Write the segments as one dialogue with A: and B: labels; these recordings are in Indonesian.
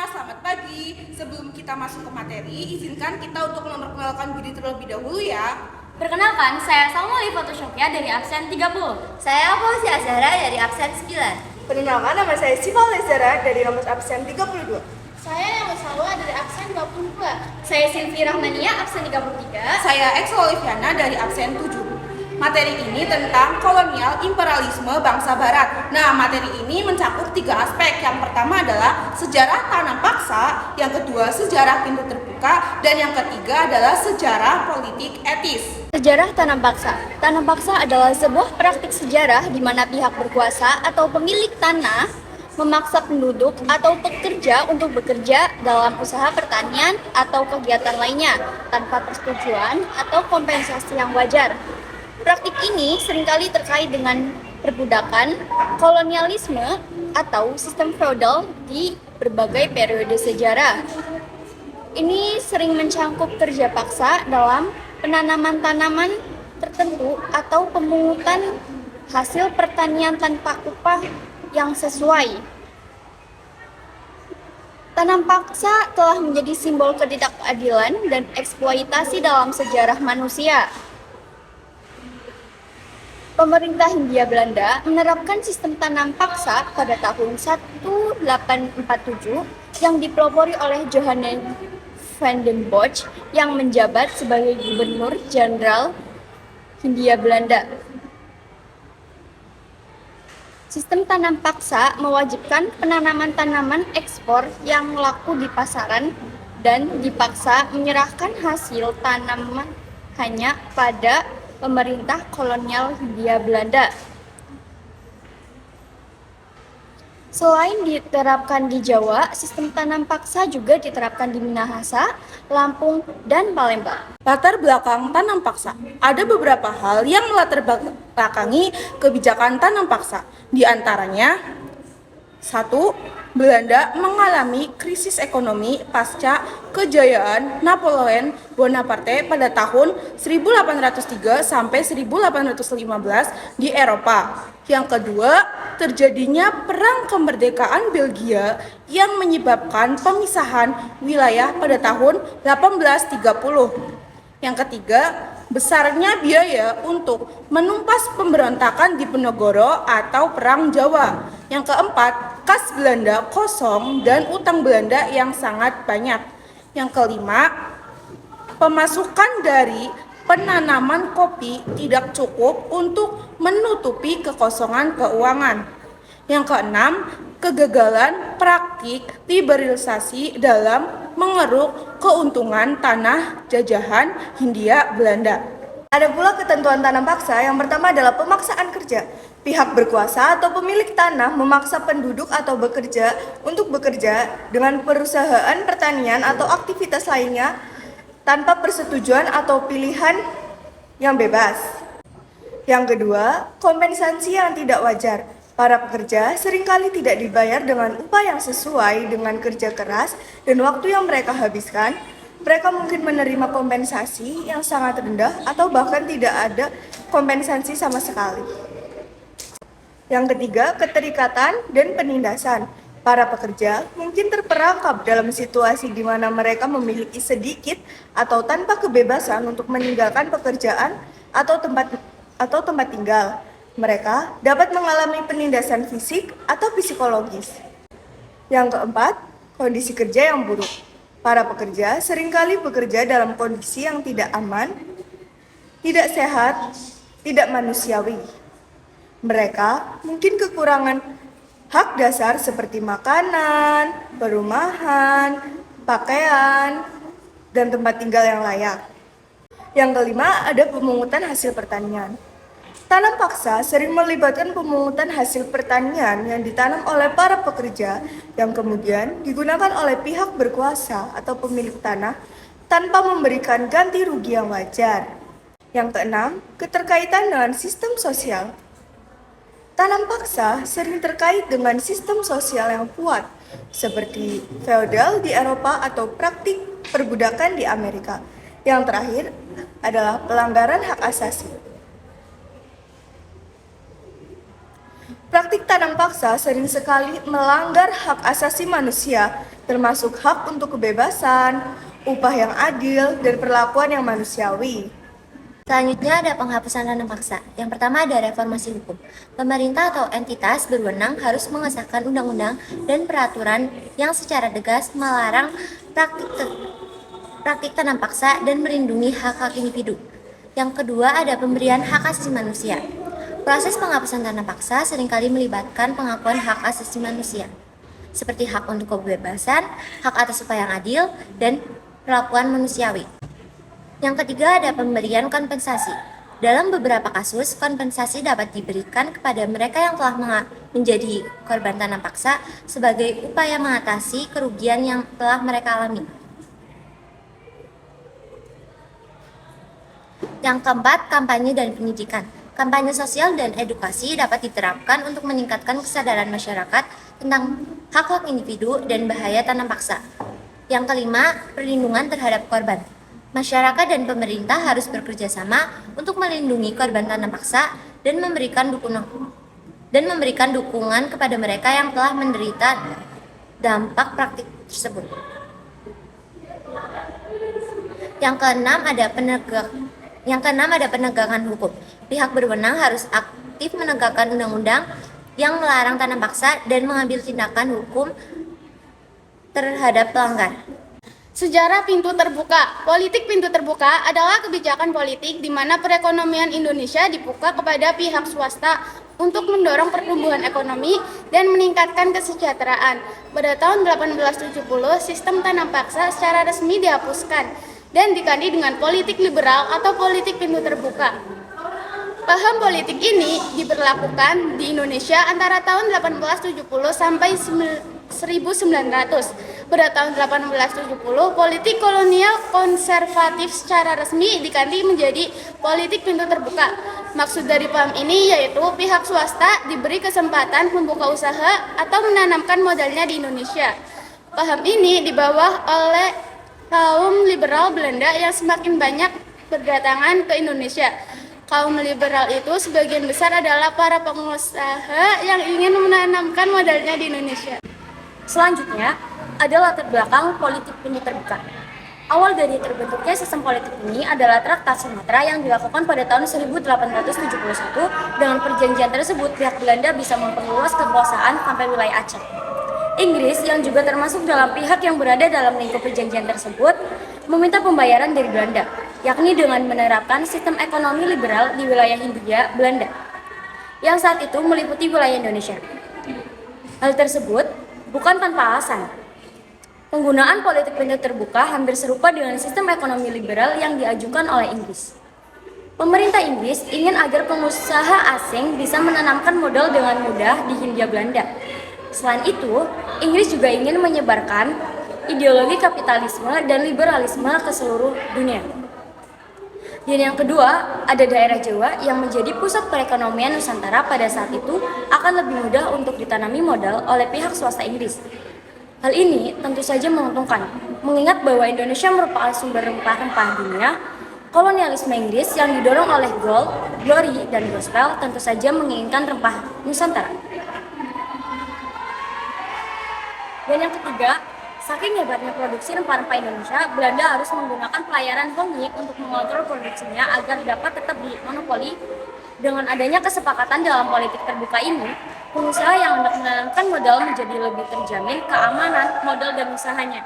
A: selamat pagi. Sebelum kita masuk ke materi, izinkan kita untuk memperkenalkan diri terlebih dahulu ya.
B: Perkenalkan, saya Salma Fotosyopia dari absen 30.
C: Saya Fauzi Azhara dari absen 9.
D: Perkenalkan, nama saya Siva Lezara dari nomor absen 32.
E: Saya Nama Salwa dari absen 22.
B: Saya Silvi Rahmania, absen 33.
A: Saya Ex Oliviana dari absen 7. Materi ini tentang kolonial imperialisme bangsa barat. Nah, materi ini mencakup 3 aspek. Yang pertama adalah sejarah tanam paksa, yang kedua sejarah pintu terbuka, dan yang ketiga adalah sejarah politik etis.
B: Sejarah tanam paksa. Tanam paksa adalah sebuah praktik sejarah di mana pihak berkuasa atau pemilik tanah memaksa penduduk atau pekerja untuk bekerja dalam usaha pertanian atau kegiatan lainnya tanpa persetujuan atau kompensasi yang wajar. Praktik ini seringkali terkait dengan perbudakan, kolonialisme, atau sistem feodal di berbagai periode sejarah. Ini sering mencangkup kerja paksa dalam penanaman tanaman tertentu atau pemungutan hasil pertanian tanpa upah yang sesuai. Tanam paksa telah menjadi simbol ketidakadilan dan eksploitasi dalam sejarah manusia. Pemerintah Hindia Belanda menerapkan sistem tanam paksa pada tahun 1847 yang dipelopori oleh Johannes van den Bosch yang menjabat sebagai Gubernur Jenderal Hindia Belanda. Sistem tanam paksa mewajibkan penanaman tanaman ekspor yang laku di pasaran dan dipaksa menyerahkan hasil tanaman hanya pada pemerintah kolonial Hindia Belanda. Selain diterapkan di Jawa, sistem tanam paksa juga diterapkan di Minahasa, Lampung, dan Palembang.
A: Latar belakang tanam paksa. Ada beberapa hal yang melatar belakangi kebijakan tanam paksa. Di antaranya, 1. Belanda mengalami krisis ekonomi pasca kejayaan Napoleon Bonaparte pada tahun 1803 sampai 1815 di Eropa. Yang kedua, terjadinya perang kemerdekaan Belgia yang menyebabkan pemisahan wilayah pada tahun 1830. Yang ketiga, besarnya biaya untuk menumpas pemberontakan di Penogoro atau Perang Jawa. Yang keempat, kas Belanda kosong dan utang Belanda yang sangat banyak. Yang kelima, pemasukan dari penanaman kopi tidak cukup untuk menutupi kekosongan keuangan. Yang keenam, kegagalan praktik liberalisasi dalam mengeruk keuntungan tanah jajahan Hindia Belanda.
D: Ada pula ketentuan tanam paksa. Yang pertama adalah pemaksaan kerja. Pihak berkuasa atau pemilik tanah memaksa penduduk atau bekerja untuk bekerja dengan perusahaan pertanian atau aktivitas lainnya tanpa persetujuan atau pilihan yang bebas. Yang kedua, kompensasi yang tidak wajar. Para pekerja seringkali tidak dibayar dengan upah yang sesuai dengan kerja keras dan waktu yang mereka habiskan. Mereka mungkin menerima kompensasi yang sangat rendah atau bahkan tidak ada kompensasi sama sekali. Yang ketiga, keterikatan dan penindasan. Para pekerja mungkin terperangkap dalam situasi di mana mereka memiliki sedikit atau tanpa kebebasan untuk meninggalkan pekerjaan atau tempat tinggal. Mereka dapat mengalami penindasan fisik atau psikologis. Yang keempat, kondisi kerja yang buruk. Para pekerja seringkali bekerja dalam kondisi yang tidak aman, tidak sehat, tidak manusiawi. Mereka mungkin kekurangan hak dasar seperti makanan, perumahan, pakaian, dan tempat tinggal yang layak. Yang kelima, ada pemungutan hasil pertanian. Tanam paksa sering melibatkan pemungutan hasil pertanian yang ditanam oleh para pekerja yang kemudian digunakan oleh pihak berkuasa atau pemilik tanah tanpa memberikan ganti rugi yang wajar. Yang keenam, keterkaitan dengan sistem sosial. Tanam paksa sering terkait dengan sistem sosial yang kuat, seperti feodal di Eropa atau praktik perbudakan di Amerika. Yang terakhir adalah pelanggaran hak asasi. Praktik tanam paksa sering sekali melanggar hak asasi manusia termasuk hak untuk kebebasan, upah yang adil, dan perlakuan yang manusiawi.
C: Selanjutnya ada penghapusan tanam paksa. Yang pertama ada reformasi hukum. Pemerintah atau entitas berwenang harus mengesahkan undang-undang dan peraturan yang secara tegas melarang praktik tanam paksa dan melindungi hak-hak individu. Yang kedua ada pemberian hak asasi manusia. Proses penghapusan tanam paksa seringkali melibatkan pengakuan hak asasi manusia, seperti hak untuk kebebasan, hak atas upah yang adil, dan perlakuan manusiawi. Yang ketiga ada pemberian kompensasi. Dalam beberapa kasus, kompensasi dapat diberikan kepada mereka yang telah menjadi korban tanam paksa sebagai upaya mengatasi kerugian yang telah mereka alami. Yang keempat, kampanye dan pendidikan. Kampanye sosial dan edukasi dapat diterapkan untuk meningkatkan kesadaran masyarakat tentang hak-hak individu dan bahaya tanam paksa. Yang kelima, perlindungan terhadap korban. Masyarakat dan pemerintah harus bekerja sama untuk melindungi korban tanam paksa dan memberikan dukungan kepada mereka yang telah menderita dampak praktik tersebut. Yang keenam ada penegakan hukum. Pihak berwenang harus aktif menegakkan undang-undang yang melarang tanam paksa dan mengambil tindakan hukum terhadap pelanggar.
E: Sejarah pintu terbuka. Politik pintu terbuka adalah kebijakan politik di mana perekonomian Indonesia dibuka kepada pihak swasta untuk mendorong pertumbuhan ekonomi dan meningkatkan kesejahteraan. Pada tahun 1870, sistem tanam paksa secara resmi dihapuskan dan diganti dengan politik liberal atau politik pintu terbuka. Paham politik ini diberlakukan di Indonesia antara tahun 1870 sampai 1900. Pada tahun 1870, politik kolonial konservatif secara resmi diganti menjadi politik pintu terbuka. Maksud dari paham ini yaitu pihak swasta diberi kesempatan membuka usaha atau menanamkan modalnya di Indonesia. Paham ini dibawa oleh kaum liberal Belanda yang semakin banyak berdatangan ke Indonesia. Kaum liberal itu sebagian besar adalah para pengusaha yang ingin menanamkan modalnya di Indonesia.
F: Selanjutnya, ada latar belakang politik pintu terbuka. Awal dari terbentuknya sistem politik ini adalah Traktat Sumatera yang dilakukan pada tahun 1871. Dengan perjanjian tersebut, pihak Belanda bisa memperluas kekuasaan sampai wilayah Aceh. Inggris, yang juga termasuk dalam pihak yang berada dalam lingkup perjanjian tersebut, meminta pembayaran dari Belanda, yakni dengan menerapkan sistem ekonomi liberal di wilayah Hindia Belanda, yang saat itu meliputi wilayah Indonesia. Hal tersebut bukan tanpa alasan. Penggunaan politik pintu terbuka hampir serupa dengan sistem ekonomi liberal yang diajukan oleh Inggris. Pemerintah Inggris ingin agar pengusaha asing bisa menanamkan modal dengan mudah di Hindia Belanda. Selain itu, Inggris juga ingin menyebarkan ideologi kapitalisme dan liberalisme ke seluruh dunia. Dan yang kedua, ada daerah Jawa yang menjadi pusat perekonomian Nusantara pada saat itu akan lebih mudah untuk ditanami modal oleh pihak swasta Inggris. Hal ini tentu saja menguntungkan, mengingat bahwa Indonesia merupakan sumber rempah-rempah dunia. Kolonialisme Inggris yang didorong oleh gold, glory, dan gospel tentu saja menginginkan rempah Nusantara. Dan yang ketiga, saking hebatnya produksi rempah-rempah Indonesia, Belanda harus menggunakan pelayaran Hongi untuk mengontrol produksinya agar dapat tetap dimonopoli. Dengan adanya kesepakatan dalam politik terbuka ini, pengusaha yang hendak menanamkan modal menjadi lebih terjamin keamanan modal dan usahanya.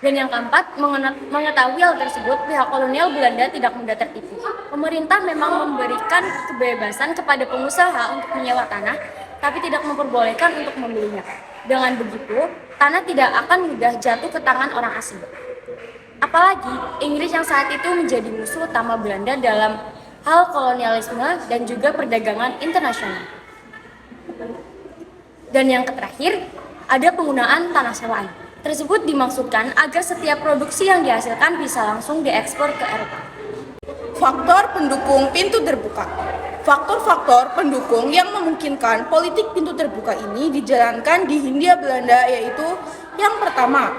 F: Dan yang keempat, mengetahui hal tersebut, pihak kolonial Belanda tidak mudah tertipu. Pemerintah memang memberikan kebebasan kepada pengusaha untuk menyewa tanah, tapi tidak memperbolehkan untuk membelinya. Dengan begitu, tanah tidak akan mudah jatuh ke tangan orang asing. Apalagi, Inggris yang saat itu menjadi musuh utama Belanda dalam hal kolonialisme dan juga perdagangan internasional. Dan yang terakhir, ada penggunaan tanah sewaan. Tersebut dimaksudkan agar setiap produksi yang dihasilkan bisa langsung diekspor ke Eropa.
A: Faktor pendukung pintu terbuka. Faktor-faktor pendukung yang memungkinkan politik pintu terbuka ini dijalankan di Hindia Belanda yaitu yang pertama,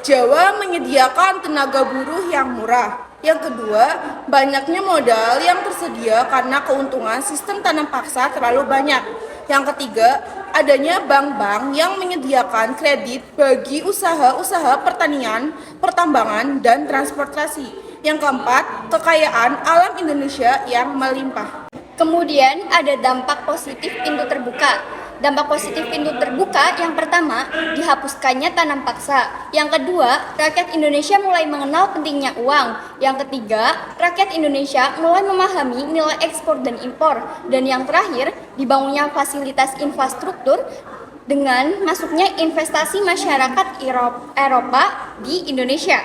A: Jawa menyediakan tenaga buruh yang murah. Yang kedua, banyaknya modal yang tersedia karena keuntungan sistem tanam paksa terlalu banyak. Yang ketiga, adanya bank-bank yang menyediakan kredit bagi usaha-usaha pertanian, pertambangan, dan transportasi. Yang keempat, kekayaan alam Indonesia yang melimpah.
B: Kemudian ada dampak positif pintu terbuka. Dampak positif pintu terbuka yang pertama, dihapuskannya tanam paksa. Yang kedua, rakyat Indonesia mulai mengenal pentingnya uang. Yang ketiga, rakyat Indonesia mulai memahami nilai ekspor dan impor. Dan yang terakhir, dibangunnya fasilitas infrastruktur dengan masuknya investasi masyarakat Eropa di Indonesia.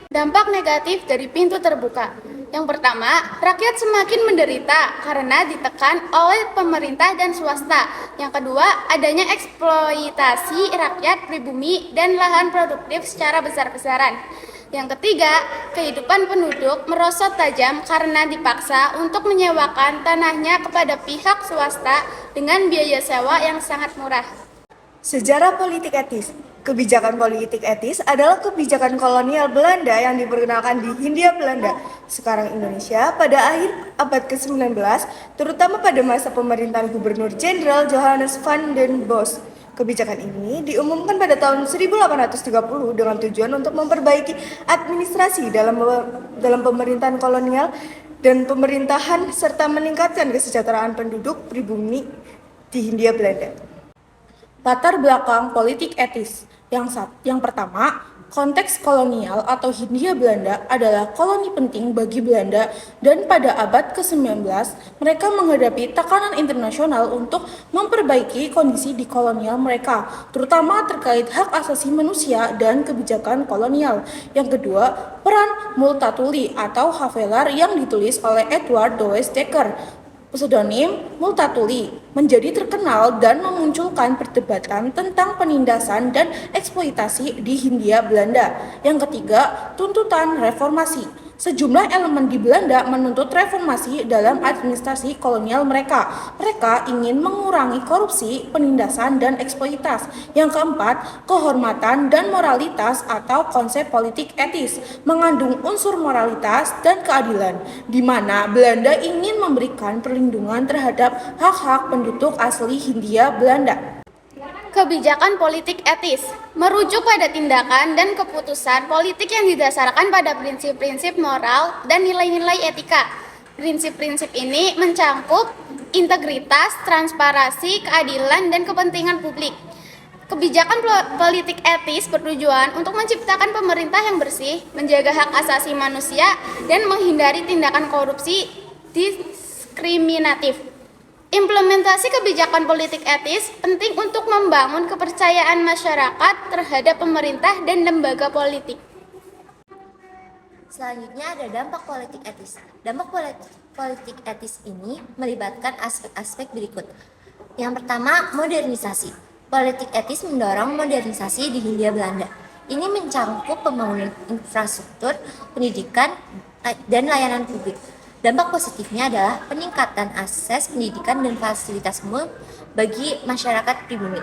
E: Dampak negatif dari pintu terbuka. Yang pertama, rakyat semakin menderita karena ditekan oleh pemerintah dan swasta. Yang kedua, adanya eksploitasi rakyat pribumi dan lahan produktif secara besar-besaran. Yang ketiga, kehidupan penduduk merosot tajam karena dipaksa untuk menyewakan tanahnya kepada pihak swasta dengan biaya sewa yang sangat murah.
D: Sejarah politik etis. Kebijakan politik etis adalah kebijakan kolonial Belanda yang diperkenalkan di Hindia Belanda, sekarang Indonesia, pada akhir abad ke-19, terutama pada masa pemerintahan Gubernur Jenderal Johannes van den Bosch. Kebijakan ini diumumkan pada tahun 1830 dengan tujuan untuk memperbaiki administrasi dalam pemerintahan kolonial dan pemerintahan serta meningkatkan kesejahteraan penduduk pribumi di Hindia Belanda.
A: Latar belakang politik etis. Yang pertama, konteks kolonial atau Hindia Belanda adalah koloni penting bagi Belanda dan pada abad ke-19 mereka menghadapi tekanan internasional untuk memperbaiki kondisi di kolonial mereka, terutama terkait hak asasi manusia dan kebijakan kolonial. Yang kedua, peran Multatuli atau Haveler yang ditulis oleh Edward Dewey Dekker. Pseudonim Multatuli menjadi terkenal dan memunculkan perdebatan tentang penindasan dan eksploitasi di Hindia Belanda. Yang ketiga, tuntutan reformasi. Sejumlah elemen di Belanda menuntut reformasi dalam administrasi kolonial mereka. Mereka ingin mengurangi korupsi, penindasan, dan eksploitasi. Yang keempat, kehormatan dan moralitas atau konsep politik etis mengandung unsur moralitas dan keadilan, di mana Belanda ingin memberikan perlindungan terhadap hak-hak penduduk asli Hindia Belanda.
E: Kebijakan politik etis merujuk pada tindakan dan keputusan politik yang didasarkan pada prinsip-prinsip moral dan nilai-nilai etika. Prinsip-prinsip ini mencakup integritas, transparansi, keadilan, dan kepentingan publik. Kebijakan politik etis bertujuan untuk menciptakan pemerintah yang bersih, menjaga hak asasi manusia, dan menghindari tindakan korupsi diskriminatif. Implementasi kebijakan politik etis penting untuk membangun kepercayaan masyarakat terhadap pemerintah dan lembaga politik.
C: Selanjutnya ada dampak politik etis. Dampak politik etis ini melibatkan aspek-aspek berikut. Yang pertama, modernisasi. Politik etis mendorong modernisasi di Hindia Belanda. Ini mencakup pembangunan infrastruktur, pendidikan, dan layanan publik. Dampak positifnya adalah peningkatan akses pendidikan dan fasilitas umum bagi masyarakat pribumi.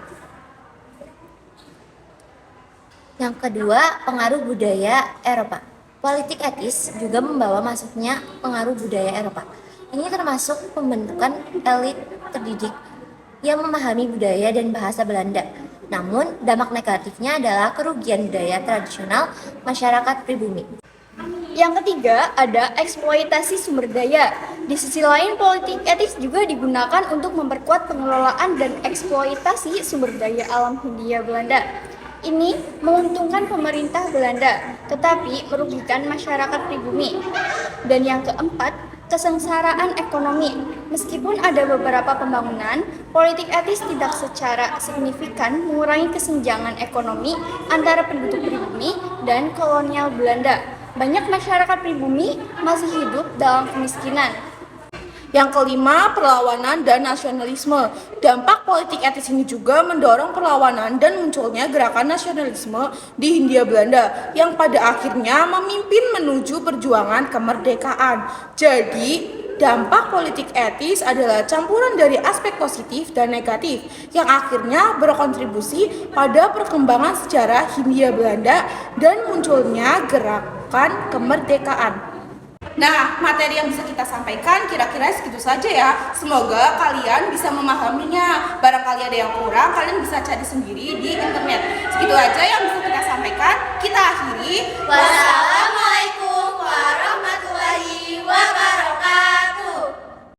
C: Yang kedua, pengaruh budaya Eropa. Politik etis juga membawa masuknya pengaruh budaya Eropa. Ini termasuk pembentukan elit terdidik yang memahami budaya dan bahasa Belanda. Namun, dampak negatifnya adalah kerugian budaya tradisional masyarakat pribumi.
B: Yang ketiga, ada eksploitasi sumber daya. Di sisi lain, politik etis juga digunakan untuk memperkuat pengelolaan dan eksploitasi sumber daya alam Hindia Belanda. Ini menguntungkan pemerintah Belanda, tetapi merugikan masyarakat pribumi. Dan yang keempat, kesengsaraan ekonomi. Meskipun ada beberapa pembangunan, politik etis tidak secara signifikan mengurangi kesenjangan ekonomi antara penduduk pribumi dan kolonial Belanda. Banyak masyarakat pribumi masih hidup dalam kemiskinan.
A: Yang kelima, perlawanan dan nasionalisme. Dampak politik etis ini juga mendorong perlawanan dan munculnya gerakan nasionalisme di Hindia Belanda yang pada akhirnya memimpin menuju perjuangan kemerdekaan. Jadi, dampak politik etis adalah campuran dari aspek positif dan negatif yang akhirnya berkontribusi pada perkembangan sejarah Hindia Belanda dan munculnya gerakan kemerdekaan. Nah, materi yang bisa kita sampaikan kira-kira segitu saja ya. Semoga kalian bisa memahaminya. Barangkali ada yang kurang, kalian bisa cari sendiri di internet. Segitu aja yang bisa kita sampaikan.